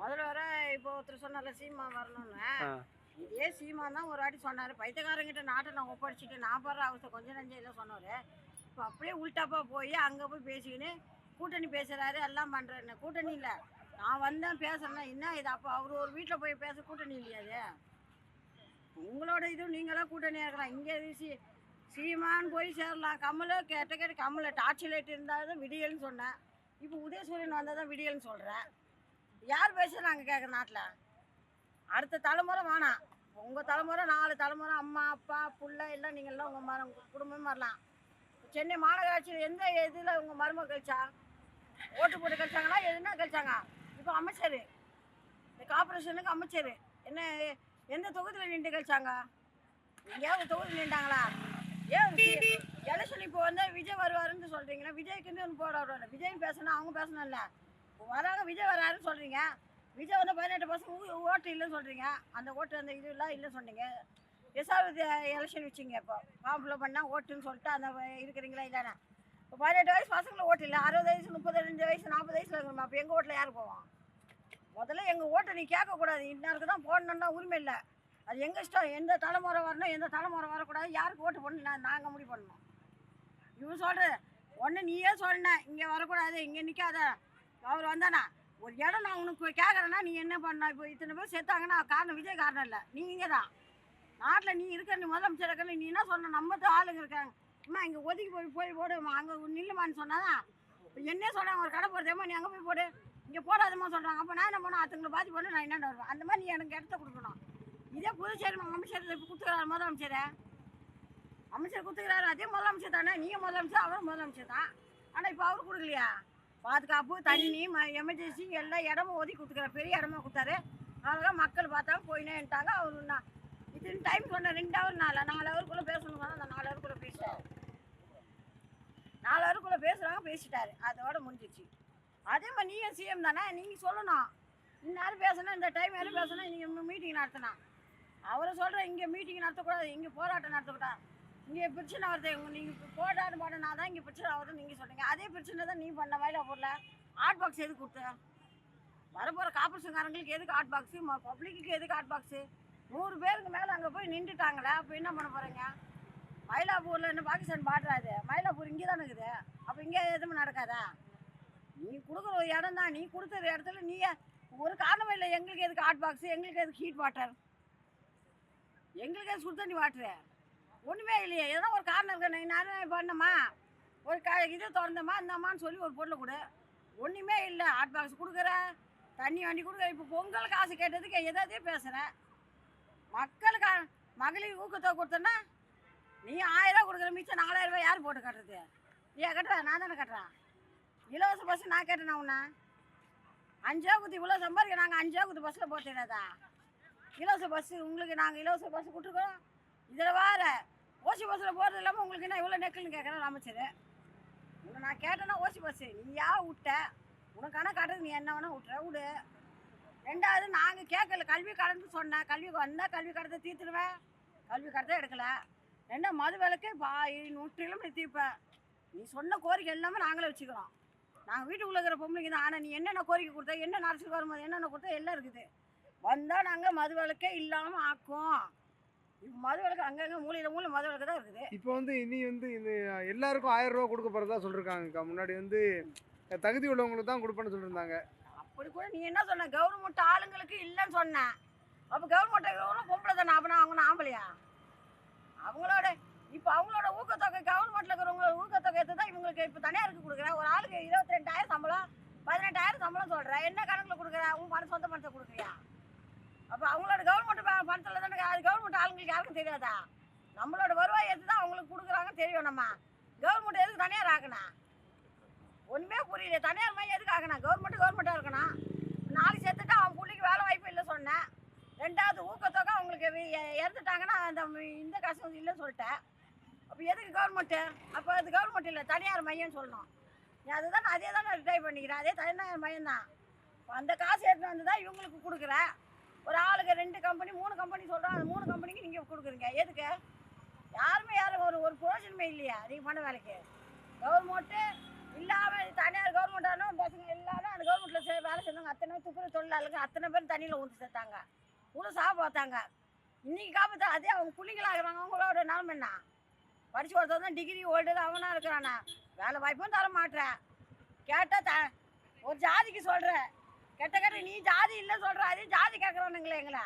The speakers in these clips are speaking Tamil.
முதல்ல இப்போ ஒருத்தர் சொன்னார்ல சீமா வரணும்னு, இதே சீமா தான் ஒரு வாட்டி சொன்னார். பைத்தியக்காரங்கிட்ட நாட்டை நான் ஒப்படைச்சிட்டு நான் படுற அவஸ்தை கொஞ்சம் நஞ்சம் இல்லை சொன்னார். இப்போ அப்படியே உள்டாப்பா போய் அங்கே போய் பேசிக்கின்னு கூட்டணி பேசுகிறாரு, எல்லாம் பண்ணுறேன்னு. கூட்டணி இல்லை, நான் வந்தேன் பேசுகிறேன்னா என்ன இது? அப்போ அவர் ஒரு வீட்டில் போய் பேச கூட்டணி இல்லையாது? உங்களோட இதுவும் நீங்களாம் கூட்டணியாக இருக்கலாம். இங்கே சீமான்னு போய் சேரலாம். கமலை கேட்ட கமலை டார்ச் லைட் இருந்தால் தான் விடியல்னு சொன்னேன். இப்போ உதயசூரியன் வந்தால் தான் விடியல்னு சொல்கிறேன். யார் பேசுகிறேன் நாங்கள் கேட்குற நாட்டில்? அடுத்த தலைமுறை வேணாம். உங்கள் தலைமுறை 4 தலைமுறை அம்மா அப்பா புள்ள எல்லாம் நீங்கள்லாம் உங்கள் குடும்பமே வரலாம். சென்னை மாநகராட்சியில் எந்த இதில் உங்கள் மருமக கழிச்சா? ஓட்டு போட்டு கழிச்சாங்களா? எதுனா கழிச்சாங்க? இப்போ அமைச்சர், இந்த கார்பரேஷனுக்கு அமைச்சர் என்ன எந்த தொகுதியில் நின்று கழிச்சாங்க? எங்கேயாவது தொகுதியில் நின்றாங்களா? ஏன் எலெக்ஷன் இப்போ வந்து விஜய் வருவாருன்னு சொல்கிறீங்கன்னா, விஜய்க்குன்னு ஒன்று போட விடல. விஜயும் பேசணும், அவங்க பேசணும் இல்லை. இப்போ வராங்க, விஜய் வராருன்னு சொல்கிறீங்க. விஜய் வந்து 18% ஓட்டு இல்லைன்னு சொல்கிறீங்க. அந்த ஓட்டு அந்த இது இல்லைன்னு சொன்னீங்க. எஸ்ஆர்வி எலெக்ஷன் வச்சிங்க. இப்போ ஃபார்ம் பண்ணால் ஓட்டுன்னு சொல்லிட்டு அந்த இருக்கிறீங்களா இல்லைண்ணா? இப்போ 18 வயசு பசங்களை ஓட்டு இல்லை. 60 வயசு 32 வயசு 40 வயசில் இருக்கணுமா? அப்போ எங்கள் ஓட்டில் யார் போவோம்? முதல்ல எங்கள் ஓட்டை நீ கேட்கக்கூடாது. இன்னாருக்கு தான் போடணுன்னா உரிமை இல்லை. அது எங்கள் இஷ்டம். எந்த தலைமுறை வரணும், எந்த தலைமுறை வரக்கூடாது, யாருக்கு ஓட்டு போடணும் நாங்கள் முடிவு பண்ணணும். இவன் சொல்கிற ஒன்று நீயே சொன்ன, இங்கே வரக்கூடாது, இங்கே நிற்காத. அவர் வந்தானா ஒரு இடம் நான் உனக்கு கேட்குறேன்னா நீ என்ன பண்ண? இப்போ இத்தனை பேர் சேர்த்தாங்கன்னா காரணம் விஜய் காரணம் இல்லை, நீங்கள் தான். நாட்டில் நீ இருக்க, நீ முதலமைச்சர் இருக்க, நீ என்ன சொன்ன? நம்ம தான் ஆளுங்க இருக்காங்க. அம்மா இங்கே ஒதுக்கி போய் போடுமா, அங்கே நில்லுமான்னு சொன்னாதான். இப்போ என்ன சொல்கிறாங்க, ஒரு கடை போடுறதேம்மா நீ அங்கே போய் போடு, இங்கே போடாதம்மா சொல்கிறாங்க. அப்போ நான் என்ன பண்ணணும்? அதுங்களை பாதி பண்ணு, நான் என்னென்ன வருவேன்? அந்த மாதிரி நீ எனக்கு இடத்த கொடுக்கணும். இதே புதுச்சேரி அமைச்சர் இப்போ கொடுத்துக்கிறாரு முதலமைச்சர். அமைச்சர் கொடுத்துக்கிறாரு, அதே முதலமைச்சர் தானே. நீங்கள் முதலமைச்சர், அவரும் முதலமைச்சர் தான். ஆனால் இப்போ அவரு கொடுக்கலையா? பாதுகாப்பு, தண்ணி, எமர்ஜென்சி எல்லா இடமும் ஒதுக்கி கொடுத்துக்கிறார். பெரிய இடமா கொடுத்தாரு. அதெல்லாம் மக்கள் பார்த்தாங்க போயினேன்ட்டாங்க. அவரு நான் இத்தனை டைம் சொன்னேன், 2 ஹவர் 4 ஹவருக்குள்ளே பேசணும் சொன்னால் அந்த 4 ஹவருக்குள்ளே பேசிட்டாரு. 4 ஹவருக்குள்ளே பேசிட்டாரு. அதோட முடிஞ்சிச்சு. அதே மாதிரி நீங்கள் சிஎம் தானே, நீங்கள் சொல்லணும். இந்நேரம் பேசணும், இந்த டைம் யாரும் பேசணும், நீங்கள் மீட்டிங் நடத்தினா. அவரை சொல்கிறேன், இங்கே மீட்டிங் நடத்தக்கூடாது, இங்கே போராட்டம் நடத்தக்கூடாது, இங்கே பிரச்சனை வருது, நீங்கள் போராட்டம் பண்ணனா தான் இங்கே பிரச்சனை ஆகுதுன்னு நீங்கள் சொல்கிறீங்க. அதே பிரச்சனை தான் நீ பண்ண மயிலாப்பூரில். ஹாட் பாக்ஸ் எதுக்கு கொடுத்த? வரப்போகிற கார்பரேஷன்காரங்களுக்கு எதுக்கு ஹாட் பாக்ஸு? பப்ளிக்கு எதுக்கு ஹாட் பாக்ஸு? 100 பேருக்கு மேலே அங்கே போய் நின்றுட்டாங்களே. அப்போ என்ன பண்ண போகிறீங்க? மயிலாப்பூரில் என்ன பாகிஸ்தான் பாடுறாது? மயிலாப்பூர் இங்கே தானே இருக்குது. அப்போ இங்கே எதுவுமே நடக்காதா? நீ கொடுக்குற ஒரு இடம் தான். நீ கொடுக்குற இடத்துல நீ ஒரு காரணமே இல்லை. எங்களுக்கு எதுக்கு ஹாட் பாக்ஸு? எங்களுக்கு எதுக்கு ஹீட் வாட்டர்? எங்களுக்கு எது சுடு தண்ணி வாட்டரு? ஒன்றுமே இல்லையே. எதனா ஒரு காரணம் இருக்கு. நான் பண்ணம்மா ஒரு இது திறந்தம்மா இந்தம்மான்னு சொல்லி ஒரு பொருளை கொடு. ஒன்றுமே இல்லை. ஹாட் பாக்ஸ் கொடுக்குற, தண்ணி வண்டி கொடுக்குற. இப்போ பொங்கல் காசு கேட்டதுக்கு எதாவது பேசுகிற. மக்களுக்கு மகளிர் ஊக்கத்தொகை கொடுத்தோன்னா நீ 1000 ரூபா கொடுக்குற, மிச்சம் 4000 ரூபாய் யார் போட்டு கட்டுறது? நீ கட்டுற? நான் தானே கட்டுறேன். இலவச பஸ் நான் கேட்டேன்னா உன்ன 5 ரூபா கொடுத்து இவ்வளோ சம்பாதிக்க. நாங்கள் 5 ரூபா கொடுத்து பஸ்ஸில் போட்டுறதா? இலவச பஸ்ஸு உங்களுக்கு நாங்கள் இலவச பஸ்ஸு கொடுத்துருக்கோம். இதில் வேறு ஓசி பஸ்ஸில் போகிறது இல்லாமல் உங்களுக்கு என்ன இவ்வளோ நெக்கல்னு கேட்குறேன் அமைச்சர். உன்னை நான் கேட்டேன்னா ஓசி பஸ்ஸு நீ விட்ட உனக்கான காட்டுறது நீ என்ன வேணால் விடு. 2வது நாங்கள் கேட்கல, கல்வி கடன்னு சொன்னேன். கல்விக்கு வந்தால் கல்வி கடத்தை தீர்த்துடுவேன். கல்வி கடத்தை எடுக்கலை. 2 மது விலக்கு முற்றிலும் தீர்ப்பேன். நீ சொன்ன கோரிக்கை எல்லாமே நாங்களே வச்சுக்கிறோம். நாங்கள் வீட்டுக்குள்ளே இருக்கிற பொம்பளைங்க தான். ஆனால் நீ என்னென்ன கோரிக்கை கொடுத்தா, என்ன அரசுக்கு வரும்போது என்னென்ன கொடுத்தா எல்லாம் இருக்குது. வந்தால் நாங்கள் மது விலக்கே இல்லாமல் ஆக்கும். இப்போ மது விலக்கு அங்கங்கே மூலையில் மது விலக்கு தான் இருக்குது. இப்போ வந்து இனி வந்து இந்த எல்லாருக்கும் 1000 ரூபா கொடுக்க போகிறதா சொல்லியிருக்காங்கக்கா. முன்னாடி வந்து தகுதி உள்ளவங்களுக்கு தான் கொடுப்பேன்னு சொல்லியிருந்தாங்க. அப்படி கூட நீ என்ன சொன்ன? கவர்மெண்ட் ஆளுங்களுக்கு இல்லைன்னு சொன்னேன். அப்போ கவர்மெண்ட் பொம்பளை தானே? அப்படின்னா அவங்க ஆம்பளையா? அவங்களோட இப்போ அவங்களோட ஊக்கத்தொகை கவர்மெண்ட்டில் இருக்கிறவங்க ஊக்கத்தொகை எடுத்து தான் இவங்களுக்கு இப்போ தனியாருக்கு கொடுக்குறேன். ஒரு ஆளுக்கு 22,000 சம்பளம் 18,000 சம்பளம் சொல்கிறேன். என்ன கணக்கில் கொடுக்குறேன்? உன் பணம் சொந்த பணத்தை கொடுக்குறியா? அப்போ அவங்களோட கவர்மெண்ட் பணத்தில் தானே. அது கவர்மெண்ட் ஆளுங்களுக்கு யாருக்கும் தெரியாதா? நம்மளோட வருவாய் எடுத்து தான் அவங்களுக்கு கொடுக்குறாங்க தெரியும். நம்ம கவர்மெண்ட் எதுக்கு தனியார் ஆக்கணும்? ஒன்றுமே புரியல. தனியார் மையம் எதுக்கு ஆகணும்? கவர்மெண்ட்டாக இருக்கணும். 4 சேர்த்துட்டு அவன் பிள்ளைக்கு வேலை வாய்ப்பு இல்லை சொன்னேன். 2வது ஊக்கத்தொகை அவங்களுக்கு இறந்துட்டாங்கன்னா அந்த இந்த காசு இல்லைன்னு சொல்லிட்டேன். அப்போ எதுக்கு கவர்மெண்ட்டு? அப்போ அது கவர்மெண்ட் இல்லை, தனியார் மையம்னு சொல்லணும். நீ அதுதான் அதே தான் நான் ரிட்ரை பண்ணிக்கிறேன். அதே தனியார் மையம் தான். அந்த காசு எடுத்துகிட்டு வந்து தான் இவங்களுக்கு கொடுக்குறேன். ஒரு ஆளுக்கு 2 கம்பெனி 3 கம்பெனி சொல்கிறோம். அந்த 3 கம்பெனிக்கு நீங்கள் கொடுக்குறீங்க. எதுக்கு? யாரும் ஒரு பிரயோஜனமே இல்லையா நீங்கள் பண்ண வேலைக்கு? கவர்மெண்ட்டு இல்லாமல் தனியார் கவர்மெண்ட்டானும் பசங்க எல்லாரும் அந்த கவர்மெண்ட்டில் வேலை செஞ்சவங்க அத்தனை துப்புரவு தொழிலாளர்கள் அத்தனை பேர் தண்ணியில் ஊற்றி சேர்த்தாங்க முழுசாக பார்த்தாங்க. இன்றைக்கி காப்பத்தா அதே அவங்க பிள்ளைங்களாகிறாங்க. அவங்களோட நிலமை என்ன? படித்து ஒருத்தர் தான் டிகிரி ஹோல்டர் அவனா இருக்கிறானா, வேலை வாய்ப்பும் தர மாட்டேன். கேட்டால் ஒரு ஜாதிக்கு சொல்கிற கெட்ட நீ ஜாதி இல்லை சொல்கிற, அதே ஜாதி கேட்குறானுங்களே எங்களை.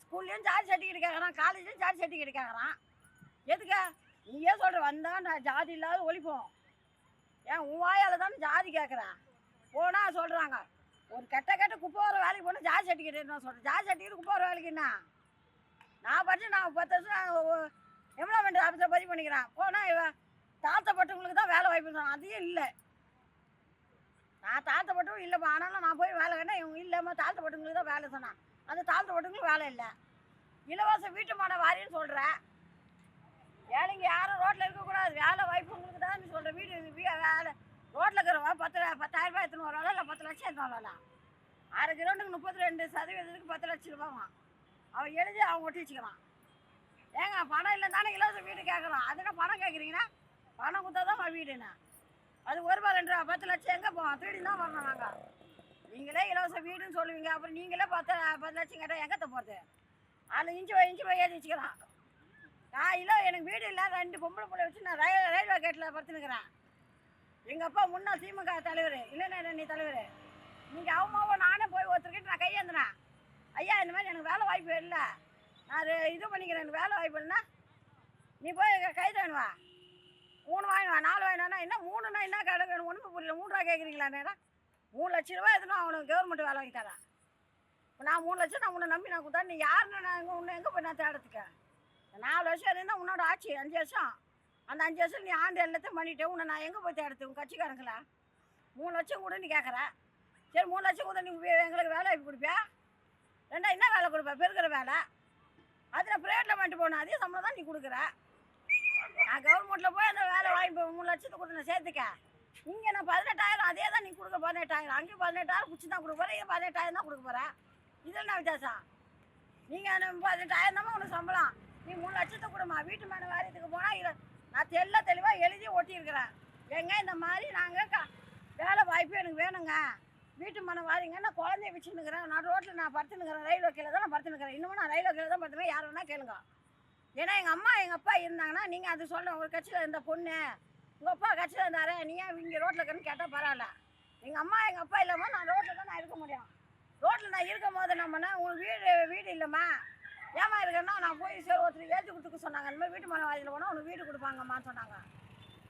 ஸ்கூல்லேயும் ஜாதி சர்டிஃபிகேட் கேட்குறான், காலேஜ்லேயும் ஜாதி சர்டிஃபிகேட் கேட்குறான். எதுக்கு நீயே சொல்கிற வந்தால் நான் ஜாதி இல்லாத ஒழிப்போம். ஏன் உன் வாயால் தானே ஜாதி கேட்குறேன். போனால் சொல்கிறாங்க ஒரு கெட்ட குப்பை வர வேலைக்கு போனால் ஜாதி சர்டிஃபிகேட் என்ன சொல்கிறேன். ஜாதி சர்டிஃபிகேட் குப்பை வர வேலைக்கு என்ன? நான் படித்து நான் 10 வருஷம் எம்ப்ளாய்மெண்ட் ஆஃபீஸில் பதிவு பண்ணிக்கிறேன். போனால் தாழ்த்தப்பட்டவங்களுக்கு தான் வேலை வாய்ப்பு சொன்னான். அதையும் இல்லை. நான் தாழ்த்தப்பட்டவங்க இல்லைப்பா, ஆனாலும் நான் போய் வேலை கேட்டேன். இவங்க இல்லைம்மா தாழ்த்தப்பட்டவங்களுக்கு தான் வேலை சொன்னான். அந்த தாழ்த்தப்பட்டவங்களுக்கு வேலை இல்லை. இலவச வீட்டுமான வாரின்னு சொல்கிறேன். ஏழைங்க யாரும் ரோட்டில் இருக்கக்கூடாது, வேலை வாய்ப்பு உங்களுக்கு தான் நீ சொல்கிற. வேலை ரோட்டில் இருக்கிறவா 10,000 ரூபாய் எடுத்துன்னு வருவாளா, இல்லை 10 லட்சம் எடுத்துன்னு வருவாளா? 6 கிலோமீட்டருக்கு 32% 10 லட்சம் ரூபாவான். அவன் எழுதி அவங்க ஒட்டி வச்சுக்கிறான். ஏங்க பணம் இல்லை தானே இலவச வீடு கேட்குறோம். அதுனா பணம் கேட்குறீங்கன்னா பணம் கொடுத்தா தான் வீடுண்ணா. அது 1 ரூபா 2 ரூபா 10 லட்சம் எங்கே போவோம்? திருடி தான் வரணும். நாங்கள் நீங்களே இலவச வீடுன்னு சொல்லுவீங்க, அப்புறம் நீங்களே 10 லட்சம் கேட்டால் எங்கத்த போகிறது? அதில் இஞ்சி போய் ஏற்றி வச்சுக்கிறான். நான் இல்லை எனக்கு வீடு இல்லை, 2 பொம்பளை பிள்ளை வச்சு நான் ரயில்வே கேட்டில் படுத்துனுக்கிறேன். எங்கள் அப்பா முன்னாள் திமுக தலைவர், இளைஞரணி தலைவர். நீங்கள் அவமாவோ நானே போய் ஒருத்தர்கிட்ட நான் கையேந்தினேன். ஐயா இந்த மாதிரி எனக்கு வேலை வாய்ப்பு இல்லை, நான் இது பண்ணிக்கிறேன், எனக்கு வேலை வாய்ப்பு இல்லைன்னா நீ போய் கைது வேணுவா, 3 வாங்கிவா 4 வாங்கினா என்ன 3னா என்ன கடை வேணும்? ஒன்றுமே புரியல. 3 ரூபா கேட்குறீங்களா? நேரம் 3 லட்ச ரூபா எதுனா அவனுக்கு கவர்மெண்ட் வேலை வாங்கி தரேன். இப்போ நான் 3 லட்சம் நான் உன்னை நம்பி நான் கொடுத்தா நீ யாருன்னு நான் உன்னை எங்கே போய் நான் தேடத்துக்க? 4 வருஷம் இருந்தால் உன்னோட ஆட்சி 5 வருஷம். அந்த 5 வருஷம் நீ ஆண்டு எல்லாத்தையும் பண்ணிவிட்டு உன்னை நான் எங்கே போய் தேடுத்து? உங்கள் கட்சிக்காரங்களா 3 லட்சம் கூட நீ கேட்குற. சரி 3 லட்சம் கூட நீ எங்களுக்கு வேலை வாய்ப்பு கொடுப்பியா? 2 என்ன வேலை கொடுப்பேன்? பெருக்கிற வேலை. அதில் ப்ரைவேட்டில் பண்ணிட்டு போகணும், அதே சம்பளம் தான் நீ கொடுக்குற. நான் கவர்மெண்ட்டில் போய் அந்த வேலை வாய்ப்பு 3 லட்சத்துக்கு கொடுத்து நான் சேர்த்துக்க. இங்கே நான் 18,000 அதே தான் நீ கொடுக்க 18,000. அங்கேயும் 18,000 பிடிச்சி தான் கொடுக்க போகிறேன், இங்கே 18,000 தான் கொடுக்க போகிறேன். இதில் என்ன வித்தியாசம்? நீங்கள் 18,000 தான் உனக்கு சம்பளம், நீ 3 லட்சத்தை கொடுமா. வீட்டு மேலே வாரியத்துக்கு போனால் நான் தெளிவாக எழுதி ஒட்டியிருக்கிறேன். எங்க இந்த மாதிரி நாங்கள் வேலை வாய்ப்பு எனக்கு வேணுங்க, வீட்டு மனை வாரிங்க. நான் குழந்தைய வச்சுன்னுக்கிறேன், நான் ரோட்டில் நான் படுத்துனுக்கிறேன், ரயில்வே கீழே தான் நான் படுத்துனுக்கிறேன். இன்னமும் நான் ரயில்வே கீழே தான் படுத்துனேன். யார் வேணால் கேளுங்க. ஏன்னா எங்கள் அம்மா எங்கள் அப்பா இருந்தாங்கன்னா நீங்கள் அது சொல்ல ஒரு கட்சியில் இருந்த பொண்ணு உங்கள் அப்பா கட்சியில் இருந்தாரே நீ ஏன் இங்கே ரோட்டில் இருக்கிறன்னு கேட்டால் பரவாயில்ல. எங்கள் அம்மா எங்கள் அப்பா இல்லாமல் நான் ரோட்டில் தான் நான் இருக்க முடியும். ரோட்டில் நான் இருக்கும் போது நம்மனா உங்களுக்கு வீடு இல்லைம்மா ஏமா இருக்கேன்னா நான் போய் சரி ஒருத்தர் ஏற்றி கொடுத்துக்க சொன்னாங்க. அந்த மாதிரி வீட்டு மனை வாதியில் போனால் உனக்கு வீடு கொடுப்பாங்கம்மான்னு சொன்னாங்க.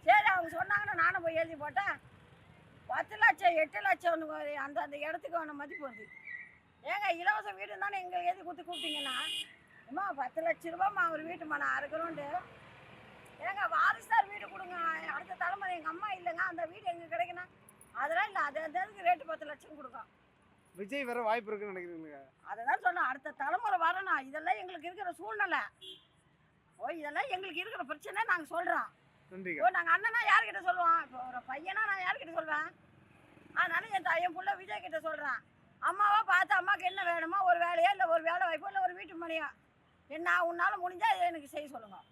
சரி அவங்க சொன்னாங்கன்னா நானும் போய் எழுதி போட்டேன். 10 லட்சம் 8 லட்சம் அந்த இடத்துக்கு அவனை மதிப்பு வருது. ஏங்க இலவச வீடு தானே எங்களுக்கு எழுதி கூப்பிட்டீங்கன்னா அம்மா 10 லட்ச ரூபாம்மா ஒரு வீட்டு மனை அறுக்கிறோண்டு. ஏங்க வாரிசார் வீடு கொடுங்க, அடுத்த தலைமுறை. எங்கள் அம்மா இல்லைங்க, அந்த வீடு எங்கே கிடைக்கணும்? அதெல்லாம் இல்லை, அதுக்கு ரேட்டு 10 லட்சம் கொடுக்கும். விஜய் வர வாய்ப்பு இருக்குன்னு நினைக்கிறீங்க? அதை தான் சொன்னேன், அடுத்த தலைமுறை வரணும். இதெல்லாம் எங்களுக்கு இருக்கிற சூழ்நிலை. இதெல்லாம் எங்களுக்கு இருக்கிற பிரச்சனை நாங்கள் சொல்கிறோம். இப்போ நாங்கள் அண்ணனா யார்கிட்ட சொல்லுவோம்? இப்போ ஒரு பையனா நான் யார்கிட்ட சொல்வேன்? அதனால என் பிள்ளை விஜய் கிட்ட சொல்கிறேன். அம்மாவா பார்த்து அம்மாவுக்கு என்ன வேணுமோ ஒரு வேலையோ இல்லை ஒரு வேலை வாய்ப்போ இல்லை ஒரு வீட்டு மனையோ என்ன உன்னால் முடிஞ்சால் எனக்கு செய்ய சொல்லுங்கள்.